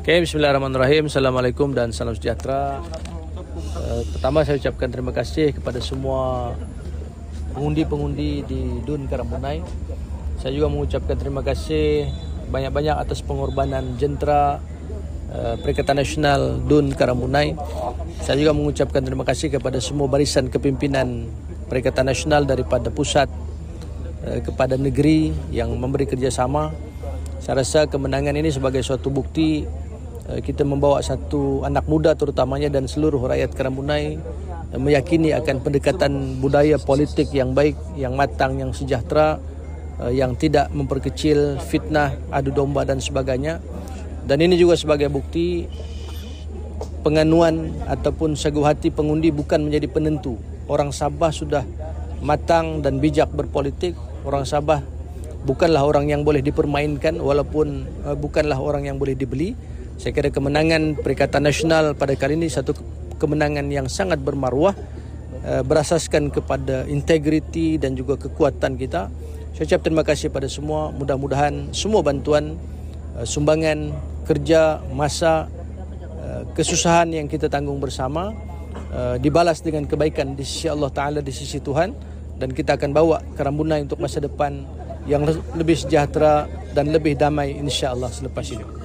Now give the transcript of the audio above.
Okay, bismillahirrahmanirrahim. Assalamualaikum dan salam sejahtera. Pertama saya ucapkan terima kasih kepada semua pengundi-pengundi di DUN Karamunai. Saya juga mengucapkan terima kasih banyak-banyak atas pengorbanan jentera Perikatan Nasional DUN Karamunai. Saya juga mengucapkan terima kasih kepada semua barisan kepimpinan Perikatan Nasional daripada pusat kepada negeri yang memberi kerjasama. Saya rasa kemenangan ini sebagai suatu bukti kita membawa satu anak muda terutamanya dan seluruh rakyat Karamunai meyakini akan pendekatan budaya politik yang baik, yang matang, yang sejahtera, yang tidak memperkecil fitnah, adu domba dan sebagainya. Dan ini juga sebagai bukti penganuan ataupun sagu hati pengundi bukan menjadi penentu. Orang Sabah sudah matang dan bijak berpolitik. Orang Sabah bukanlah orang yang boleh dipermainkan walaupun bukanlah orang yang boleh dibeli. Saya kira kemenangan Perikatan Nasional pada kali ini satu kemenangan yang sangat bermaruah, berasaskan kepada integriti dan juga kekuatan kita. Saya ucap terima kasih pada semua. Mudah-mudahan semua bantuan, sumbangan, kerja, masa, kesusahan yang kita tanggung bersama dibalas dengan kebaikan di sisi Allah Ta'ala, di sisi Tuhan. Dan kita akan bawa Karamunai untuk masa depan yang lebih sejahtera dan lebih damai insya Allah selepas ini.